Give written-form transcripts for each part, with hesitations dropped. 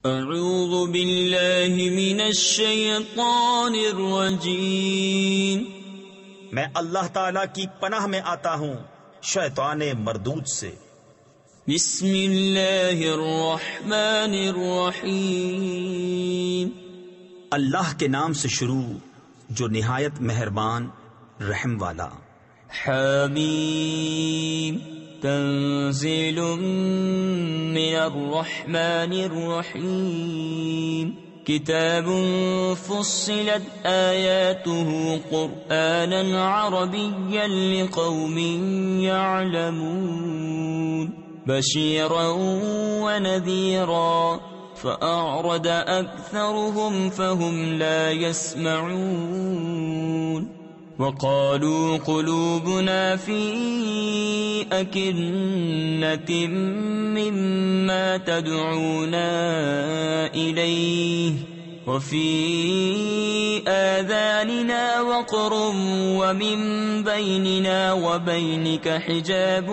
اعوذ باللہ من الشیطان الرجیم، میں اللہ تعالی کی پناہ میں آتا ہوں شیطان مردود سے۔ بسم اللہ الرحمن الرحیم، اللہ کے نام سے شروع جو نہایت مہربان رحم والا۔ حامیم، تنزیل من الرحمن الرحیم، کتاب فصلت آیاته قرآنا عربیا لقوم يعلمون، بشیرا ونذیرا، فأعرض أكثرهم فهم لا يسمعون، وقالوا قلوبنا في أكنة مما تدعونا إليه وفي آذاننا وقر ومن بيننا وبينك حجاب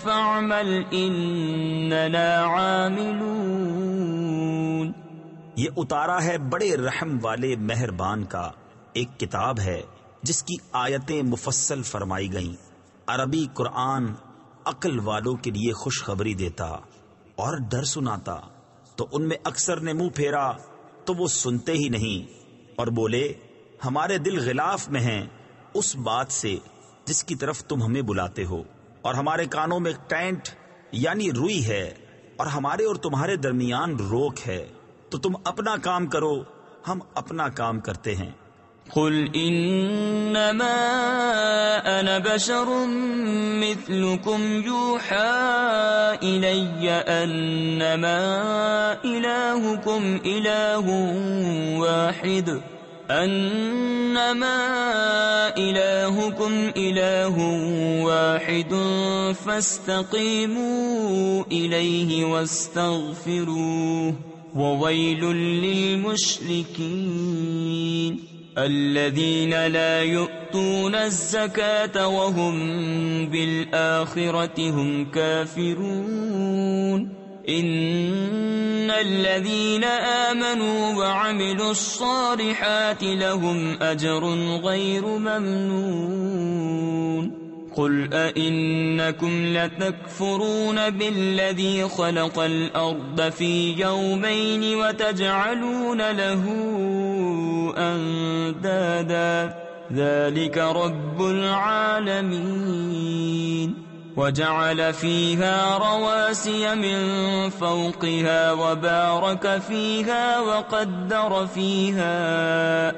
فاعمل إننا عاملون۔ یہ اتارا ہے بڑے رحم والے مہربان کا ایک کتاب ہے جس کی آیتیں مفصل فرمائی گئیں۔ عربی قرآن عقل والوں کے لیے خوشخبری دیتا اور ڈر سناتا، تو ان میں اکثر نے منہ پھیرا تو وہ سنتے ہی نہیں، اور بولے ہمارے دل غلاف میں ہیں اس بات سے جس کی طرف تم ہمیں بلاتے ہو، اور ہمارے کانوں میں ٹینٹ یعنی روئی ہے، اور ہمارے اور تمہارے درمیان روک ہے، تو تم اپنا کام کرو ہم اپنا کام کرتے ہیں۔ قل انما انا بشر مثلكم يوحى الي انما الهكم اله واحد فاستقيموا اليه واستغفروه وويل للمشركين الذين لا يؤتون الزكاة وهم بالآخرة هم كافرون إن الذين آمنوا وعملوا الصالحات لهم أجر غير ممنون قل أئنكم لتكفرون بالذي خلق الأرض في يومين وتجعلون له أندادا ذلك رب العالمين وجعل فيها رواسي من فوقها وبارك فيها وقدر فيها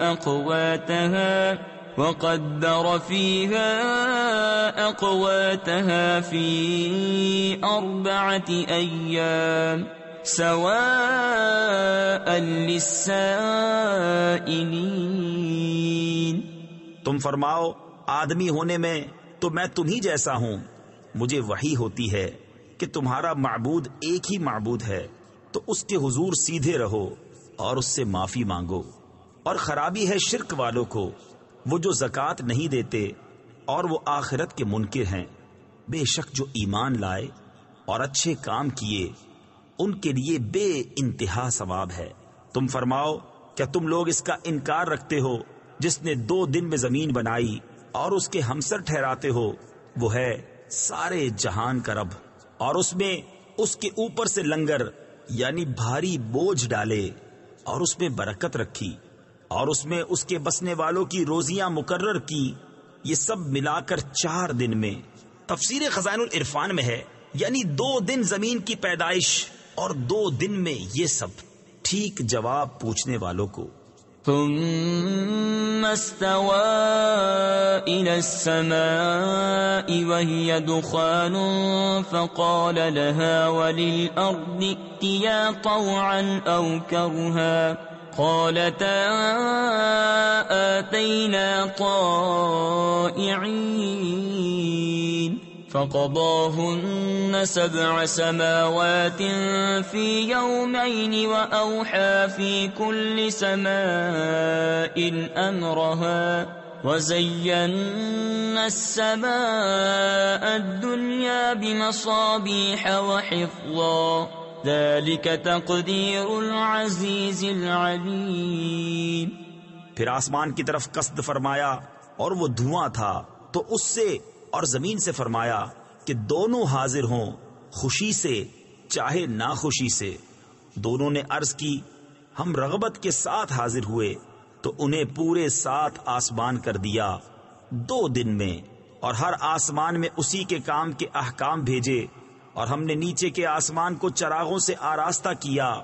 أقواتها في 4 أيام سواء للسائلین۔ تم فرماؤ آدمی ہونے میں تو میں تم ہی جیسا ہوں، مجھے وحی ہوتی ہے کہ تمہارا معبود ایک ہی معبود ہے، تو اس کے حضور سیدھے رہو اور اس سے معافی مانگو، اور خرابی ہے شرک والوں کو، وہ جو زکوٰۃ نہیں دیتے اور وہ آخرت کے منکر ہیں۔ بے شک جو ایمان لائے اور اچھے کام کیے ان کے لیے بے انتہا ثواب ہے۔ تم فرماؤ کیا تم لوگ اس کا انکار رکھتے ہو جس نے 2 دن میں زمین بنائی اور اس کے ہمسر ٹھہراتے ہو؟ وہ ہے سارے جہان کا رب، اور اس میں اس کے اوپر سے لنگر یعنی بھاری بوجھ ڈالے اور اس میں برکت رکھی، اور اس میں اس کے بسنے والوں کی روزیاں مقرر کی، یہ سب ملا کر 4 دن میں۔ تفسیر خزائن العرفان میں ہے یعنی 2 دن زمین کی پیدائش اور 2 دن میں یہ سب۔ ٹھیک جواب پوچھنے والوں کو۔ ثم استوى إلى السماء وهي دخان فقال لها وللأرض ائتيا طوعا أو كرها قالتا آتينا طائعين فقضاهن 7 سماوات في يومين وأوحى في كل سماء أمرها وزينا السماء الدنيا بمصابيح وحفظا ذلك تقدیر العزیز العلیم۔ پھر آسمان کی طرف قصد فرمایا اور وہ دھواں تھا، تو اس سے اور زمین سے فرمایا کہ دونوں حاضر ہوں، خوشی سے چاہے ناخوشی سے۔ دونوں نے عرض کی ہم رغبت کے ساتھ حاضر ہوئے، تو انہیں پورے 7 آسمان کر دیا 2 دن میں، اور ہر آسمان میں اسی کے کام کے احکام بھیجے، اور ہم نے نیچے کے آسمان کو چراغوں سے آراستہ کیا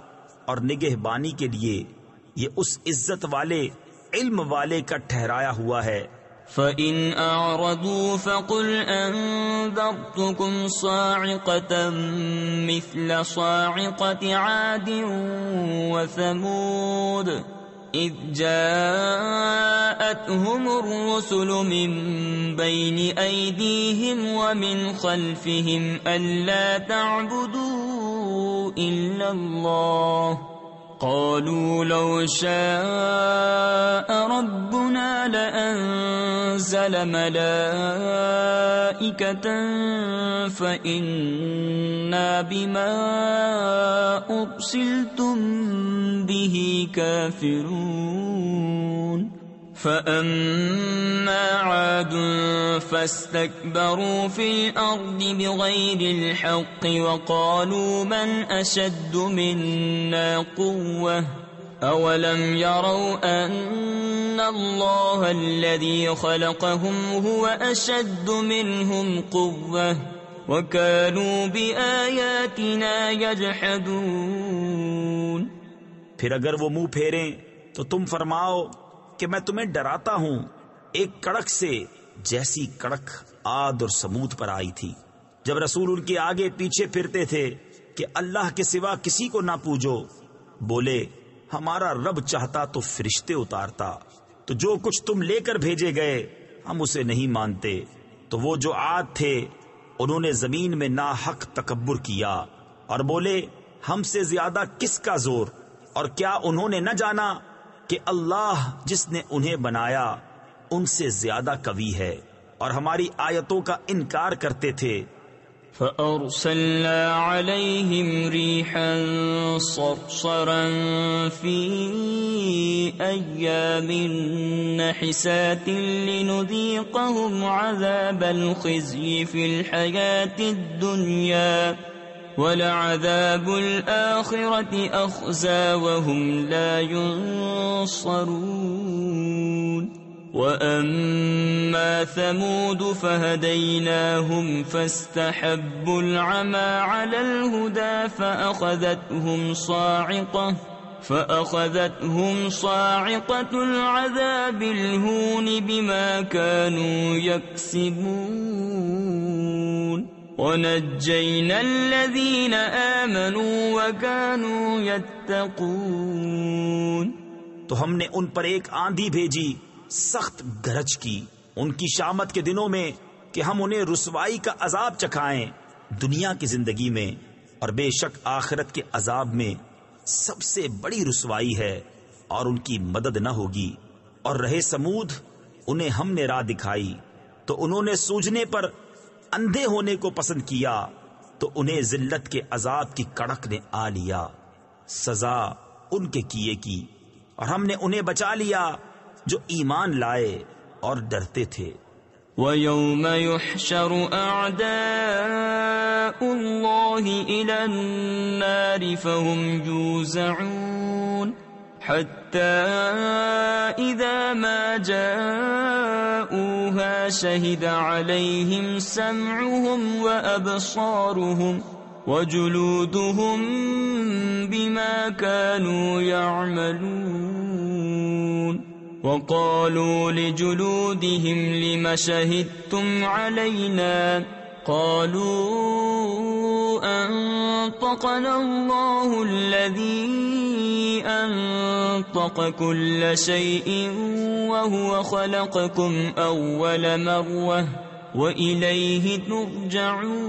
اور نگہبانی کے لیے۔ یہ اس عزت والے علم والے کا ٹھہرایا ہوا ہے۔ فَإِنْ أَعْرَضُوا فَقُلْ أَنذَرْتُكُمْ صَاعِقَةً مِثْلَ صَاعِقَةِ عَادٍ وَثَمُودَ إِذْ جَاءَتْهُمُ الرُّسُلُ مِنْ بَيْنِ أَيْدِيهِمْ وَمِنْ خَلْفِهِمْ أَلَّا تَعْبُدُوا إِلَّا اللَّهَ قالوا لو شاء ربنا لأنزل ملائكة فإنا بما أرسلتم به كافرون فأما عاد فاستكبروا في الأرض بغير الحق وقالوا من أشد منا قوة أولم يروا أن الله الذي خلقهم هو أشد منهم قوة وكانوا بآياتنا يجحدون۔ پھر اگر وہ منہ پھیریں تو تم فرماؤ کہ میں تمہیں ڈراتا ہوں ایک کڑک سے جیسی کڑک عاد اور سمود پر آئی تھی، جب رسول ان کے آگے پیچھے پھرتے تھے کہ اللہ کے سوا کسی کو نہ پوجو۔ بولے ہمارا رب چاہتا تو فرشتے اتارتا، تو جو کچھ تم لے کر بھیجے گئے ہم اسے نہیں مانتے۔ تو وہ جو عاد تھے انہوں نے زمین میں ناحق تکبر کیا اور بولے ہم سے زیادہ کس کا زور، اور کیا انہوں نے نہ جانا کہ اللہ جس نے انہیں بنایا ان سے زیادہ قوی ہے، اور ہماری آیتوں کا انکار کرتے تھے۔ فَأَرْسَلْنَا عَلَيْهِمْ رِيحًا صَرْصَرًا فِي أَيَّامٍ نَحِسَاتٍ لِنُذِيقَهُمْ عَذَابَ الْخِزْيِ فِي الْحَيَاةِ الدُّنْيَا وَلَعَذَابُ الْآخِرَةِ أَخْزَى وَهُمْ لَا يُنصَرُونَ۔ وَأَمَّا ثَمُودُ فَهَدَيْنَاهُمْ فَاسْتَحَبُّوا الْعَمَى عَلَى الْهُدَى فَأَخَذَتْهُمْ صَاعِقَةُ الْعَذَابِ الْهُونِ بِمَا كَانُوا يَكْسِبُونَ وَنَجَّيْنَا الَّذِينَ آمَنُوا وَكَانُوا يَتَّقُونَ۔ تو ہم نے ان پر ایک آندھی بھیجی سخت گرج کی ان کی شامت کے دنوں میں کہ ہم انہیں رسوائی کا عذاب چکھائیں دنیا کی زندگی میں، اور بے شک آخرت کے عذاب میں سب سے بڑی رسوائی ہے اور ان کی مدد نہ ہوگی۔ اور رہے سمود انہیں ہم نے راہ دکھائی تو انہوں نے سوجنے پر اندھے ہونے کو پسند کیا، تو انہیں ذلت کے عذاب کی کڑک نے آ لیا، سزا ان کے کیے کی، اور ہم نے انہیں بچا لیا جو ایمان لائے اور ڈرتے تھے۔ وَيَوْمَ يُحْشَرُ أَعْدَاءُ اللَّهِ إِلَى النَّارِ فَهُمْ يُوزَعُونَ حَتَّى إِذَا مَا جَاءُوهَا شَهِدَ عَلَيْهِمْ سَمْعُهُمْ وَأَبْصَارُهُمْ وَجُلُودُهُمْ بِمَا كَانُوا يَعْمَلُونَ وَقَالُوا لِجُلُودِهِمْ لِمَ شَهِدتُّمْ عَلَيْنَا قَالُوا أَنطَقَنَا اللَّهُ الَّذِي أَنطَقَ كُلَّ شَيْءٍ وَهُوَ خَلَقَكُمْ أَوَّلَ مَرَّةٍ وَإِلَيْهِ تُرْجَعُونَ۔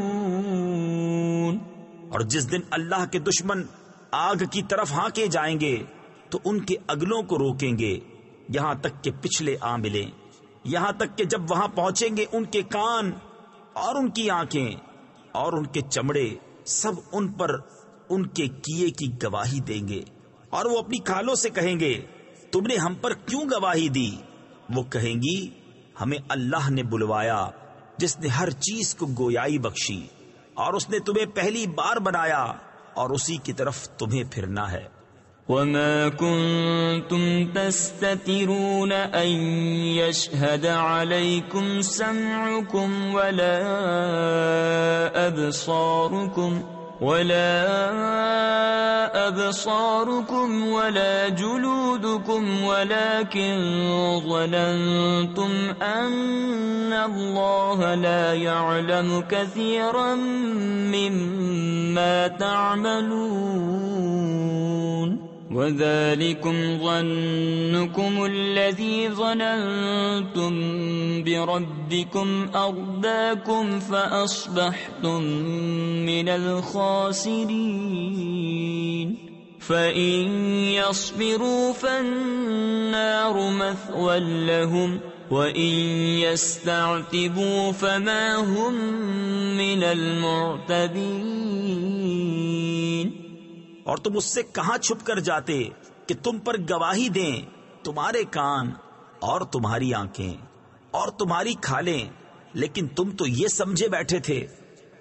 اور جس دن اللہ کے دشمن آگ کی طرف ہانکے جائیں گے تو ان کے اگلوں کو روکیں گے یہاں تک کہ پچھلے آ ملیں، یہاں تک کہ جب وہاں پہنچیں گے ان کے کان اور ان کی آنکھیں اور ان کے چمڑے سب ان پر ان کے کیے کی گواہی دیں گے، اور وہ اپنی کھالوں سے کہیں گے تم نے ہم پر کیوں گواہی دی؟ وہ کہیں گی ہمیں اللہ نے بلوایا جس نے ہر چیز کو گویائی بخشی، اور اس نے تمہیں پہلی بار بنایا اور اسی کی طرف تمہیں پھرنا ہے۔ وما كنتم تستترون أن يشهد عليكم سمعكم ولا أبصاركم ولا جلودكم ولكن ظننتم أن الله لا يعلم كثيرا مما تعملون وذلكم ظنكم الذي ظننتم بربكم أرداكم فأصبحتم من الخاسرين فإن يصبروا فالنار مثوى لهم وَإِن يَسْتَعْتِبُوا فَمَا هُمْ مِنَ الْمُعْتَبِينَ۔ اور تم اس سے کہاں چھپ کر جاتے کہ تم پر گواہی دیں تمہارے کان اور تمہاری آنکھیں اور تمہاری کھالیں، لیکن تم تو یہ سمجھے بیٹھے تھے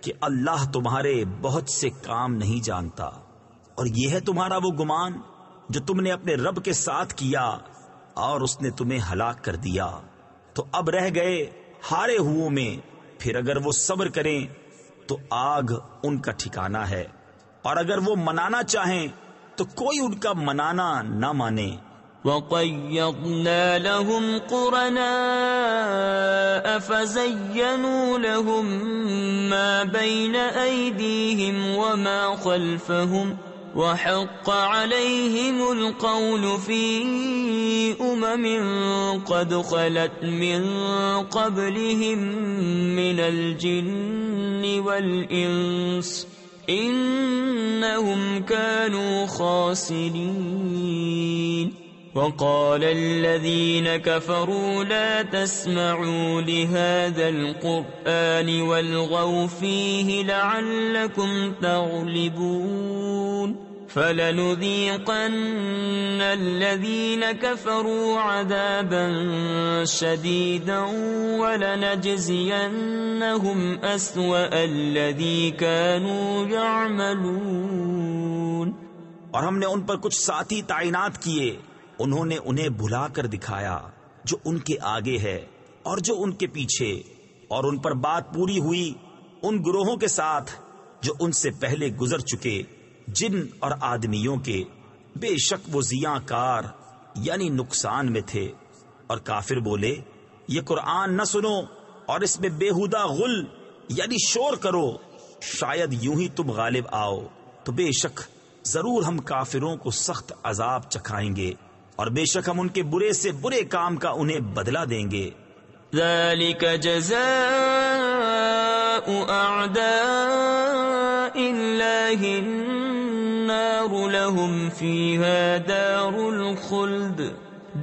کہ اللہ تمہارے بہت سے کام نہیں جانتا، اور یہ ہے تمہارا وہ گمان جو تم نے اپنے رب کے ساتھ کیا اور اس نے تمہیں ہلاک کر دیا۔ تو اب رہ گئے ہارے ہوئوں میں، پھر اگر وہ صبر کریں تو آگ ان کا ٹھکانہ ہے، اور اگر وہ منانا چاہیں تو کوئی ان کا منانا نہ مانے۔ وَقَيَّضْنَا لَهُمْ قُرَنَاءَ فَزَيَّنُوا لَهُم مَّا بَيْنَ أَيْدِيهِمْ وَمَا خَلْفَهُمْ وَحَقَّ عَلَيْهِمُ الْقَوْلُ فِي أُمَمٍ قَدْ خَلَتْ مِن قَبْلِهِم مِّنَ الْجِنِّ وَالْإِنسِ إِنَّهُمْ كَانُوا خَاسِرِينَ۔ وَقَالَ الَّذِينَ كَفَرُوا لَا تَسْمَعُوا لِهَذَا الْقُرْآنِ وَالْغَوْا فِيهِ لَعَلَّكُمْ تَغْلِبُونَ فَلَنُذِيقَنَّ الَّذِينَ كَفَرُوا عَذَابًا شَدِيدًا وَلَنَجْزِيَنَّهُمْ أَسْوَأَ الَّذِي كَانُوا يَعْمَلُونَ۔ اور ہم نے ان پر کچھ ساتھی تعینات کیے، انہوں نے انہیں بھلا کر دکھایا جو ان کے آگے ہے اور جو ان کے پیچھے، اور ان پر بات پوری ہوئی ان گروہوں کے ساتھ جو ان سے پہلے گزر چکے جن اور آدمیوں کے، بے شک وہ زیاں کار یعنی نقصان میں تھے۔ اور کافر بولے یہ قرآن نہ سنو اور اس میں بےہودہ غل یعنی شور کرو، شاید یوں ہی تم غالب آؤ، تو بے شک ضرور ہم کافروں کو سخت عذاب چکھائیں گے، اور بے شک ہم ان کے برے سے برے کام کا انہیں بدلہ دیں گے۔ ذَلِكَ جَزَاءُ أَعْدَاءِ اللَّهِ النَّارُ لَهُمْ فِيهَا دَارُ الْخُلْدِ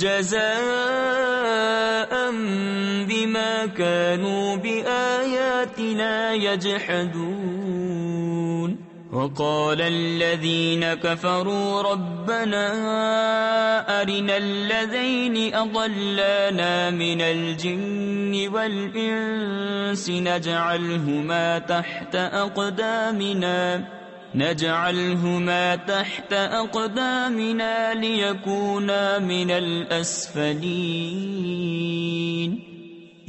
جَزَاءً بِمَا كَانُوا بِآيَاتِنَا يَجْحَدُونَ۔ وَقَالَ الَّذِينَ كَفَرُوا رَبَّنَا أَرِنَا الَّذَيْنِ أَضَلَّانَا مِنَ الْجِنِّ وَالْإِنسِ نَجْعَلْهُمَا تَحْتَ أَقْدَامِنَا لِيَكُونَا مِنَ الْأَسْفَلِينَ۔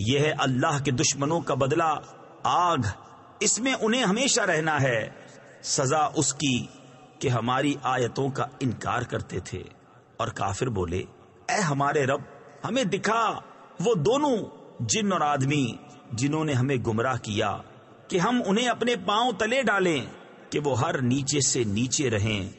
یہ ہے اللہ کے دشمنوں کا بدلہ آگ، اس میں انہیں ہمیشہ رہنا ہے، سزا اس کی کہ ہماری آیتوں کا انکار کرتے تھے۔ اور کافر بولے اے ہمارے رب، ہمیں دکھا وہ دونوں جن اور آدمی جنہوں نے ہمیں گمراہ کیا، کہ ہم انہیں اپنے پاؤں تلے ڈالیں کہ وہ ہر نیچے سے نیچے رہیں۔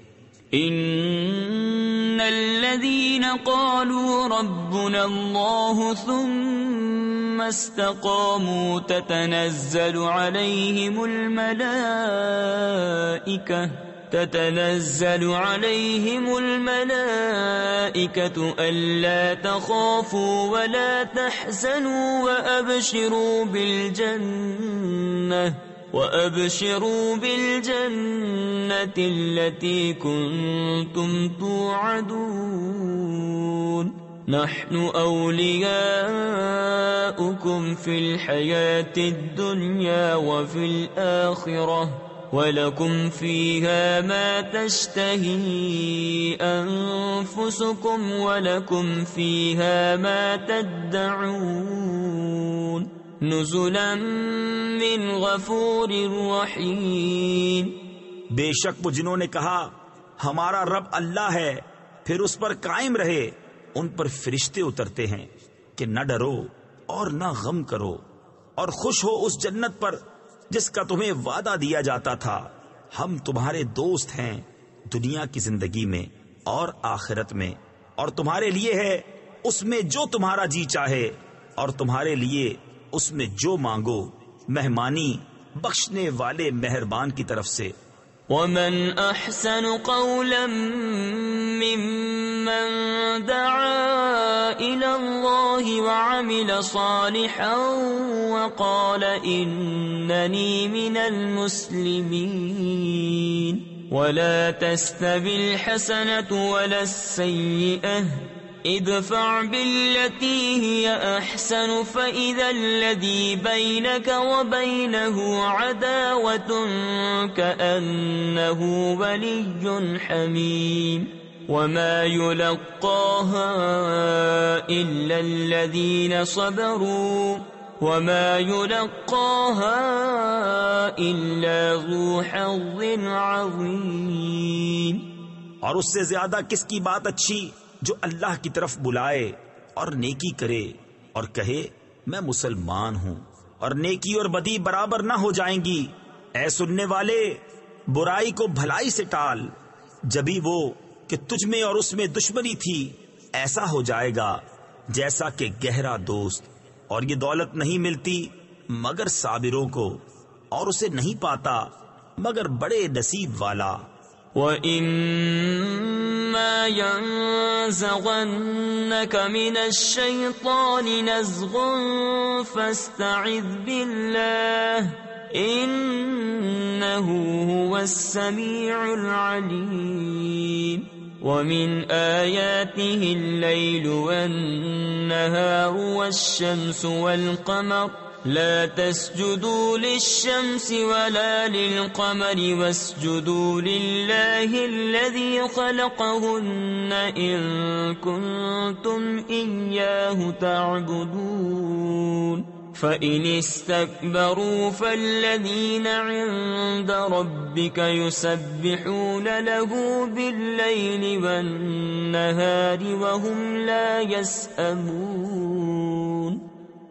ان الذين قالوا ربنا الله ثم استقاموا تتنزل عليهم الملائكة ألا تخافوا ولا تحزنوا وَأَبْشِرُوا بِالْجَنَّةِ الَّتِي كُنتُمْ تُوعَدُونَ نحن أولياؤكم في الحياة الدنيا وفي الآخرة وَلَكُمْ فِيهَا مَا تَشْتَهِي أَنفُسُكُمْ وَلَكُمْ فِيهَا مَا تَدَّعُونَ نُزُلًا مِّنْ غَفُورٍ رَّحِيمٍ۔ بے شک وہ جنہوں نے کہا ہمارا رب اللہ ہے پھر اس پر قائم رہے، ان پر فرشتے اترتے ہیں کہ نہ ڈرو اور نہ غم کرو اور خوش ہو اس جنت پر جس کا تمہیں وعدہ دیا جاتا تھا۔ ہم تمہارے دوست ہیں دنیا کی زندگی میں اور آخرت میں، اور تمہارے لیے ہے اس میں جو تمہارا جی چاہے، اور تمہارے لیے اس میں جو مانگو، مہمانی بخشنے والے مہربان کی طرف سے۔ وَمَنْ أَحْسَنُ قَوْلًا مِّمَّنْ دَعَا إِلَى اللَّهِ وَعَمِلَ صَالِحًا وَقَالَ إِنَّنِي مِنَ الْمُسْلِمِينَ وَلَا تَسْتَوِي الْحَسَنَةُ وَلَا السَّيِّئَةُ ادفع بالتي هي أحسن فإذا الذي بينك وبينه عداوة كأنه ولي حميم وما يلقاها إلا الذين صبروا وما يلقاها إلا ذو حظ عظيم۔ اور اس سے زیادہ کس کی بات اچھی جو اللہ کی طرف بلائے اور نیکی کرے اور کہے میں مسلمان ہوں، اور نیکی اور بدی برابر نہ ہو جائیں گی۔ اے سننے والے، برائی کو بھلائی سے ٹال، جبھی وہ کہ تجھ میں اور اس میں دشمنی تھی ایسا ہو جائے گا جیسا کہ گہرا دوست۔ اور یہ دولت نہیں ملتی مگر صابروں کو، اور اسے نہیں پاتا مگر بڑے نصیب والا۔ وَإِمَّا يَنزَغَنَّكَ مِنَ الشَّيْطَانِ نَزْغٌ فَاسْتَعِذْ بِاللَّهِ إِنَّهُ هُوَ السَّمِيعُ الْعَلِيمُ۔ وَمِنْ آيَاتِهِ اللَّيْلُ وَالنَّهَارُ وَالشَّمْسُ وَالْقَمَرُ لا تسجدوا للشمس ولا للقمر واسجدوا لله الذي خلقهن إن كنتم إياه تعبدون فإن استكبروا فالذين عند ربك يسبحون له بالليل والنهار وهم لا يسأمون۔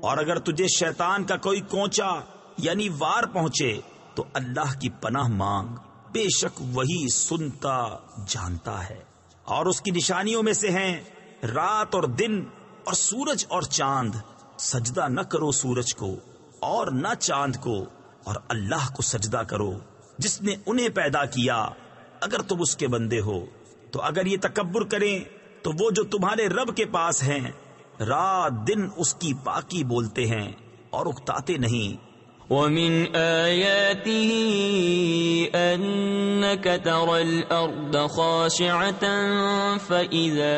اور اگر تجھے شیطان کا کوئی کونچا یعنی وار پہنچے تو اللہ کی پناہ مانگ، بے شک وہی سنتا جانتا ہے۔ اور اس کی نشانیوں میں سے ہیں رات اور دن اور سورج اور چاند، سجدہ نہ کرو سورج کو اور نہ چاند کو، اور اللہ کو سجدہ کرو جس نے انہیں پیدا کیا اگر تم اس کے بندے ہو۔ تو اگر یہ تکبر کریں تو وہ جو تمہارے رب کے پاس ہیں رات دن اس کی پاکی بولتے ہیں اور اکتاتے نہیں۔ وَمِنْ آيَاتِهِ أَنَّكَ تَرَى الْأَرْضَ خَاشِعَةً فَإِذَا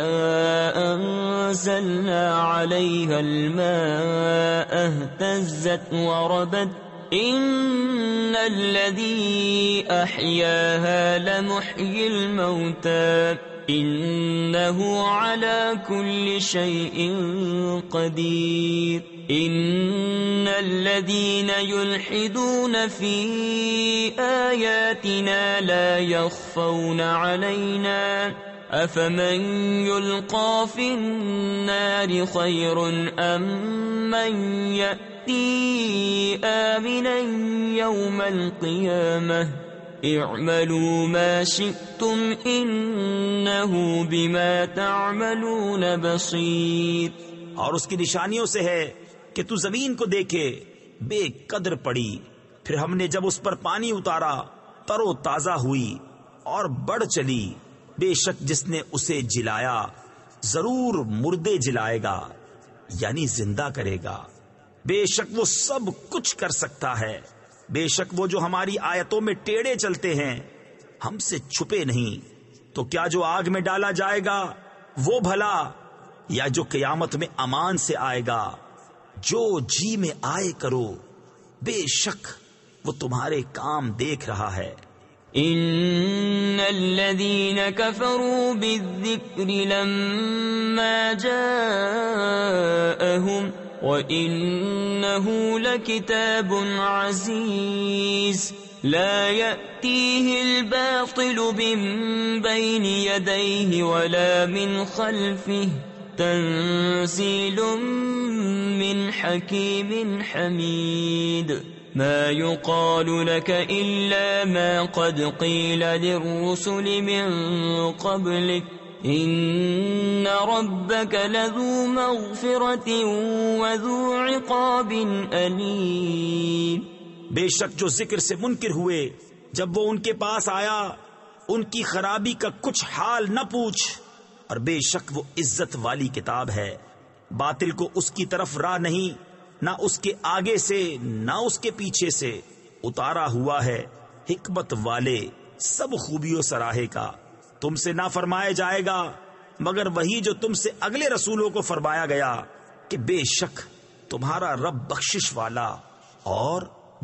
أَنزَلْنَا عَلَيْهَا الْمَاءَ اهْتَزَّتْ وَرَبَتْ إِنَّ الَّذِي أَحْيَاهَا لَمُحْيِي الْمَوْتَى إِنَّهُ عَلَى كُلِّ شَيْءٍ قَدِيرٌ إِنَّ الَّذِينَ يُلْحِدُونَ فِي آيَاتِنَا لَا يَخْفَوْنَ عَلَيْنَا أَفَمَنْ يُلْقَى فِي النَّارِ خَيْرٌ أَمْ مَنْ يَأْتِي آمِنًا يَوْمَ الْقِيَامَةِ اعملوا ما شئتم انہو بما تعملون بصیر۔ اور اس کی نشانیوں سے ہے کہ تو زمین کو دیکھے بے قدر پڑی، پھر ہم نے جب اس پر پانی اتارا تر و تازہ ہوئی اور بڑھ چلی۔ بے شک جس نے اسے جلایا ضرور مردے جلائے گا یعنی زندہ کرے گا۔ بے شک وہ سب کچھ کر سکتا ہے۔ بے شک وہ جو ہماری آیتوں میں ٹیڑے چلتے ہیں ہم سے چھپے نہیں. تو کیا جو آگ میں ڈالا جائے گا وہ بھلا، یا جو قیامت میں امان سے آئے گا؟ جو جی میں آئے کرو، بے شک وہ تمہارے کام دیکھ رہا ہے. ان الذين كفروا بالذكر لما جاءهم وإنه لكتاب عزيز لا يأتيه الباطل من بين يديه ولا من خلفه تنزيل من حكيم حميد. ما يقال لك إلا ما قد قيل للرسل من قبلك إن ربك لذو مغفرة وذو عقاب أليم. بے شک جو ذکر سے منکر ہوئے جب وہ ان کے پاس آیا ان کی خرابی کا کچھ حال نہ پوچھ، اور بے شک وہ عزت والی کتاب ہے. باطل کو اس کی طرف راہ نہیں، نہ اس کے آگے سے نہ اس کے پیچھے سے. اتارا ہوا ہے حکمت والے سب خوبیوں سراہے کا. تم سے نہ فرمایا جائے گا مگر وہی جو تم سے اگلے رسولوں کو فرمایا گیا کہ بے شک تمہارا رب بخشش والا اور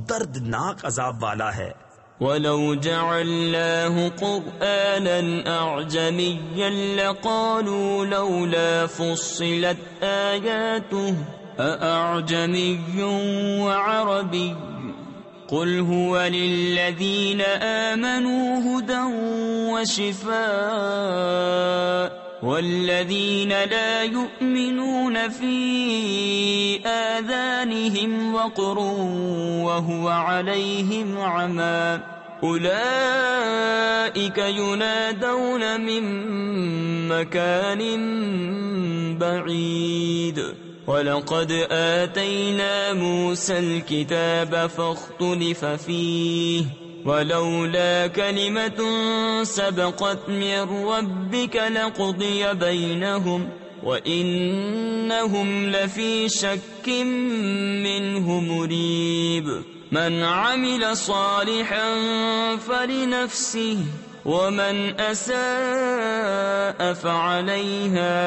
دردناک عذاب والا ہے. وَلَوْ جَعَلْنَاهُ قُرْآنًا أَعْجَمِيًّا لَقَالُوا لَوْلَا فُصِّلَتْ آيَاتُهُ أَأَعْجَمِيٌّ وَعَرَبِيٌّ قُلْ هُوَ لِلَّذِينَ آمَنُوا هُدًى وَشِفَاءٌ وَالَّذِينَ لَا يُؤْمِنُونَ فِي آذَانِهِمْ وَقْرٌ وَهُوَ عَلَيْهِمْ عَمًى أُولَئِكَ يُنَادَوْنَ مِن مَّكَانٍ بَعِيدٍ. وَلَقَدْ آتَيْنَا مُوسَى الْكِتَابَ فَاخْتُلِفَ فِيهِ وَلَوْلَا كَلِمَةٌ سَبَقَتْ مِن رَّبِّكَ لَقُضِيَ بَيْنَهُمْ وَإِنَّهُمْ لَفِي شَكٍّ مِّنْهُ مُرِيبٍ. مَنْ عَمِلَ صَالِحًا فَلِنَفْسِهِ وَمَنْ أَسَاءَ فَعَلَيْهَا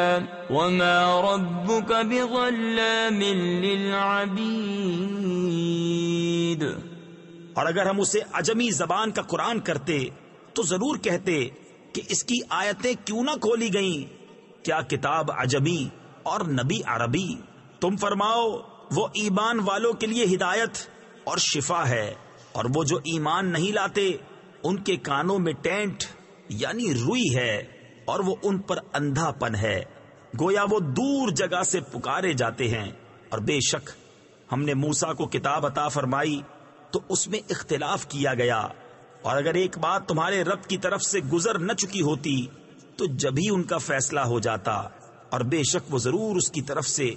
وَمَا رَبُّكَ بِظَلَّامٍ لِّلْعَبِيدِ. اور اگر ہم اسے عجمی زبان کا قرآن کرتے تو ضرور کہتے کہ اس کی آیتیں کیوں نہ کھولی گئیں. کیا کتاب عجمی اور نبی عربی؟ تم فرماؤ وہ ایمان والوں کے لیے ہدایت اور شفا ہے، اور وہ جو ایمان نہیں لاتے ان کے کانوں میں ٹینٹ یعنی روئی ہے اور وہ ان پر اندھا پن ہے، گویا وہ دور جگہ سے پکارے جاتے ہیں. اور بے شک ہم نے موسیٰ کو کتاب عطا فرمائی تو اس میں اختلاف کیا گیا، اور اگر ایک بات تمہارے رب کی طرف سے گزر نہ چکی ہوتی تو جبھی ان کا فیصلہ ہو جاتا. اور بے شک وہ ضرور اس کی طرف سے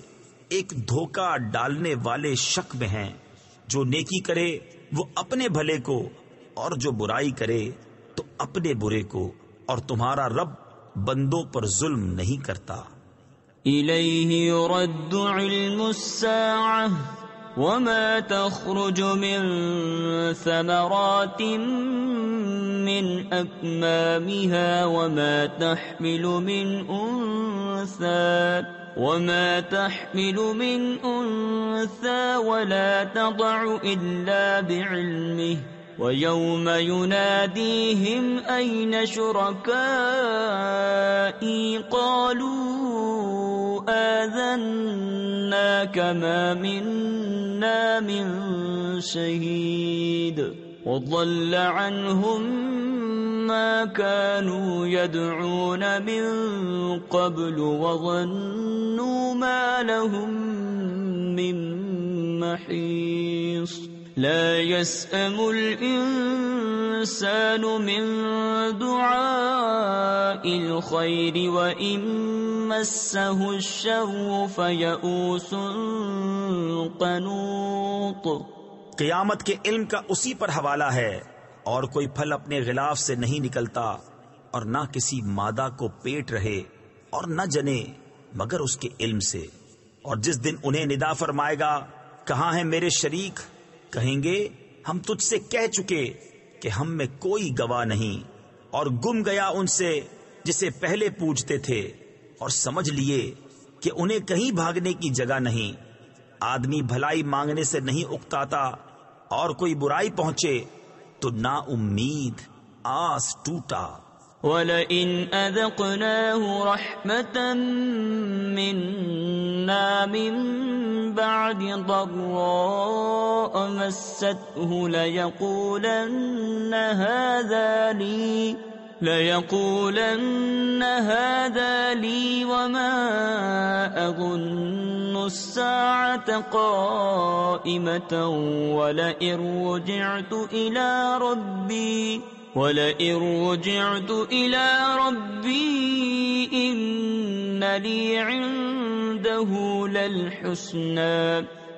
ایک دھوکہ ڈالنے والے شک میں ہیں. جو نیکی کرے وہ اپنے بھلے کو، اور جو برائی کرے تو اپنے برے کو، اور تمہارا رب بندوں پر ظلم نہیں کرتا. إِلَيْهِ يُرَدُّ عِلْمُ السَّاعَةِ وَمَا تَخْرُجُ مِن ثَمَرَاتٍ مِّنْ أَكْمَامِهَا وَمَا تَحْمِلُ مِنْ أُنثَىٰ وَلَا تَضَعُ إِلَّا بِعِلْمِهِ وَيَوْمَ يُنَادِيهِمْ أَيْنَ شُرَكَائِي قَالُوا آذَنَّاكَ مَا مِنَّا مِن شَهِيدٍ وَضَلَّ عَنْهُمْ مَا كَانُوا يَدْعُونَ مِن قَبْلُ وَظَنُّوا مَا لَهُم مِّن مَّحِيصٍ. لا يسأم الإنسان من دعاء الخير وإن مسه الشر فيئوس قنوط. قیامت کے علم کا اسی پر حوالہ ہے، اور کوئی پھل اپنے غلاف سے نہیں نکلتا، اور نہ کسی مادہ کو پیٹ رہے اور نہ جنے مگر اس کے علم سے. اور جس دن انہیں ندا فرمائے گا کہاں ہیں میرے شریک، کہیں گے ہم تجھ سے کہہ چکے کہ ہم میں کوئی گواہ نہیں، اور گم گیا ان سے جسے پہلے پوجتے تھے، اور سمجھ لیے کہ انہیں کہیں بھاگنے کی جگہ نہیں۔ آدمی بھلائی مانگنے سے نہیں اکتاتا، اور کوئی برائی پہنچے تو نا امید آس ٹوٹا۔ وَلَئِنْ أَذَقْنَاهُ رَحْمَةً مِنَّا مِنْ بَعْدِ ضَرَّاءٍ مَسَّتْهُ لَيَقُولَنَّ هَذَا لِي وَمَا أَظُنُّ السَّاعَةَ قَائِمَةً وَلَئِن رُجِعْتُ إِلَى رَبِّي إِنَّ لِي عِندَهُ لَلْحُسْنَى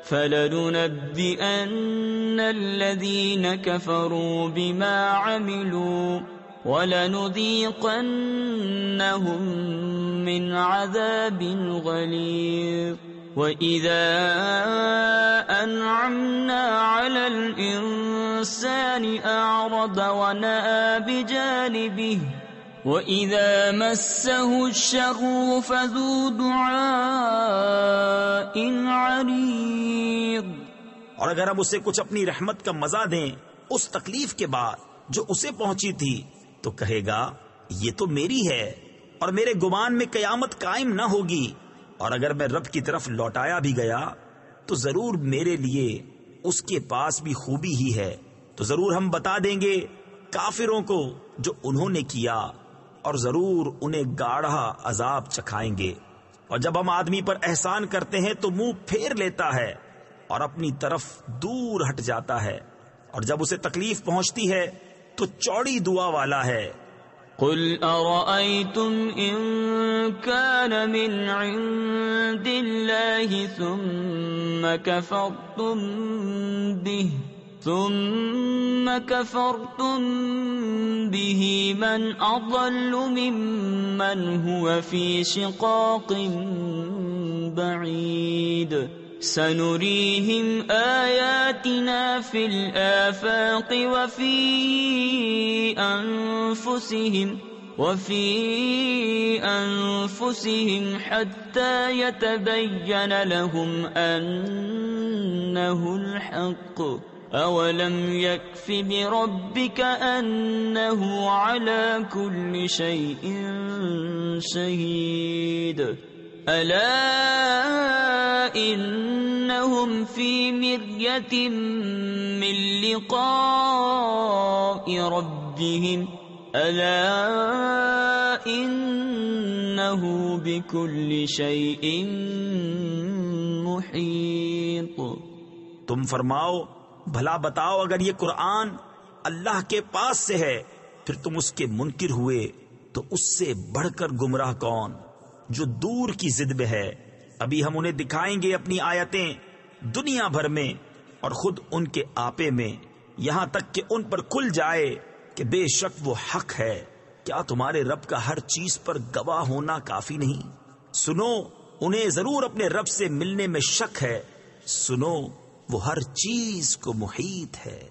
فَلَنُنَبِّئَنَّ الَّذِينَ كَفَرُوا بِمَا عَمِلُوا وَلَنُذِيقَنَّهُم مِّنْ عَذَابٍ غَلِيظٍ وَإِذَا أَنْعَمْنَا عَلَى الْإِنسَانِ أَعْرَضَ وَنَأَىٰ بِجَانِبِهِ وَإِذَا مَسَّهُ الشَّرُّ فَذُو دُعَاءٍ عَرِيضٍ۔ اور اگر ہم اسے کچھ اپنی رحمت کا مزہ دیں اس تکلیف کے بعد جو اسے پہنچی تھی، تو کہے گا یہ تو میری ہے، اور میرے گمان میں قیامت قائم نہ ہوگی، اور اگر میں رب کی طرف لوٹایا بھی گیا تو ضرور میرے لیے اس کے پاس بھی خوبی ہی ہے۔ تو ضرور ہم بتا دیں گے کافروں کو جو انہوں نے کیا، اور ضرور انہیں گاڑھا عذاب چکھائیں گے۔ اور جب ہم آدمی پر احسان کرتے ہیں تو منہ پھیر لیتا ہے اور اپنی طرف دور ہٹ جاتا ہے، اور جب اسے تکلیف پہنچتی ہے تو چوڑی دعا والا ہے۔ قُلْ أَرَأَيْتُمْ إِن كَانَ مِنْ عِندِ اللَّهِ ثُمَّ كَفَرْتُمْ بِهِ مَنْ أَضَلُّ مِمَّنْ هُوَ فِي شِقَاقٍ بَعِيدٍ سَنُرِيهِمْ آيَاتِنَا فِي الْآفَاقِ وَفِي أَنفُسِهِمْ حَتَّى يَتَبَيَّنَ لَهُمْ أَنَّهُ الْحَقُّ أَوَلَمْ يَكْفِ بِرَبِّكَ أَنَّهُ عَلَى كُلِّ شَيْءٍ شَهِيدٌ أَلَا إِنَّهُمْ فِي مِرْيَةٍ مِّن لِقَاءِ رَبِّهِمْ أَلَا إِنَّهُ بِكُلِّ شَيْءٍ مُحِيطٌ۔ تم فرماؤ بھلا بتاؤ اگر یہ قرآن اللہ کے پاس سے ہے پھر تم اس کے منکر ہوئے تو اس سے بڑھ کر گمراہ کون جو دور کی ضد میں ہے۔ ابھی ہم انہیں دکھائیں گے اپنی آیتیں دنیا بھر میں اور خود ان کے آپے میں، یہاں تک کہ ان پر کھل جائے کہ بے شک وہ حق ہے۔ کیا تمہارے رب کا ہر چیز پر گواہ ہونا کافی نہیں؟ سنو انہیں ضرور اپنے رب سے ملنے میں شک ہے، سنو وہ ہر چیز کو محیط ہے۔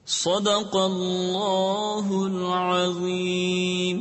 صدق اللہ العظیم۔